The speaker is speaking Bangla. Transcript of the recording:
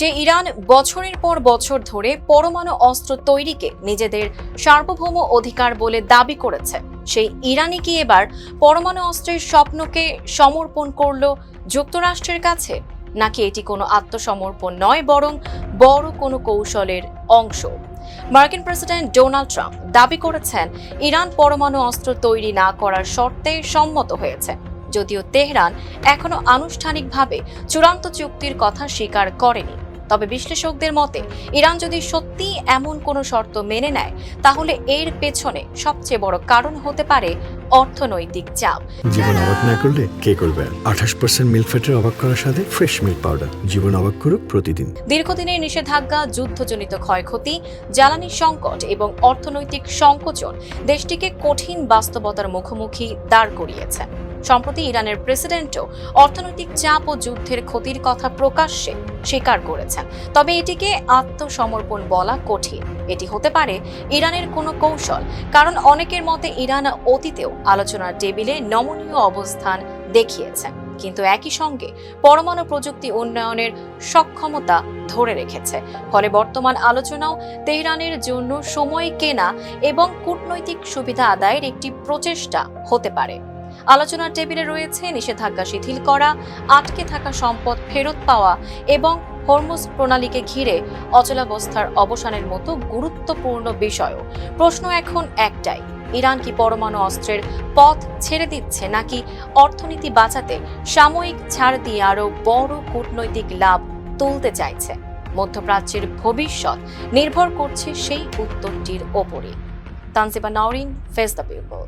যে ইরান বছরের পর বছর ধরে পরমাণু অস্ত্র তৈরিকে নিজেদের সার্বভৌম অধিকার বলে দাবি করেছে, সেই ইরানই কি এবার পরমাণু অস্ত্রের স্বপ্নকে সমর্পণ করল যুক্তরাষ্ট্রের কাছে? নাকি এটি কোনো আত্মসমর্পণ নয়, বরং বড় কোনো কৌশলের অংশ? মার্কিন প্রেসিডেন্ট ডোনাল্ড ট্রাম্প দাবি করেছেন ইরান পরমাণু অস্ত্র তৈরি না করার শর্তে সম্মত হয়েছে, যদিও তেহরান এখনো আনুষ্ঠানিকভাবে চূড়ান্ত চুক্তির কথা স্বীকার করেনি। তবে বিশ্লেষকদের মতে ইরান যদি সত্যি এমন কোনো শর্ত মেনে নেয়, তাহলে এর পেছনে সবচেয়ে বড় কারণ হতে পারে অর্থনৈতিক চাপ। জীবন অবাক না করলে কে করবে? 28% মিল্ক ফ্যাটের অবাক করার সাথে ফ্রেশ মিল্ক পাউডার। জীবন অবাক করুক প্রতিদিন। দীর্ঘদিনের নিষেধাজ্ঞা, যুদ্ধজনিত ক্ষয়ক্ষতি, জ্বালানি সংকট এবং অর্থনৈতিক সংকোচন দেশটিকে কঠিন বাস্তবতার মুখোমুখি দাঁড় করিয়েছে। সম্প্রতি ইরানের প্রেসিডেন্টও অর্থনৈতিক চাপ ও যুদ্ধের ক্ষতির কথা প্রকাশ্যে স্বীকার করেছেন। তবে এটিকে আত্মসমর্পণ বলা কঠিন। এটি হতে পারে ইরানের কোনো কৌশল, কারণ অনেকের মতে ইরান অতীতেও আলোচনার টেবিলে নমনীয় অবস্থান দেখিয়েছে, কিন্তু একই সঙ্গে পরমাণু প্রযুক্তি উন্নয়নের সক্ষমতা ধরে রেখেছে। ফলে বর্তমান আলোচনাও তেহরানের জন্য সময় কেনা এবং কূটনৈতিক সুবিধা আদায়ের একটি প্রচেষ্টা হতে পারে। আলোচনার টেবিলে রয়েছে নিষেধাজ্ঞা শিথিল করা, আটকে থাকা সম্পদ ফেরত পাওয়া এবং হরমুজ প্রণালীকে ঘিরে অচলাবস্থার অবসানের মতো গুরুত্বপূর্ণ বিষয়ও। প্রশ্ন এখন একটাই, ইরান কি পরমাণু অস্ত্রের পথ ছেড়ে দিচ্ছে, নাকি অর্থনীতি বাঁচাতে সাময়িক ছাড় দিয়ে আরও বড় কূটনৈতিক লাভ তুলতে চাইছে? মধ্যপ্রাচ্যের ভবিষ্যৎ নির্ভর করছে সেই উত্তরটির ওপরে। Tanjiba Nowrin, face the people.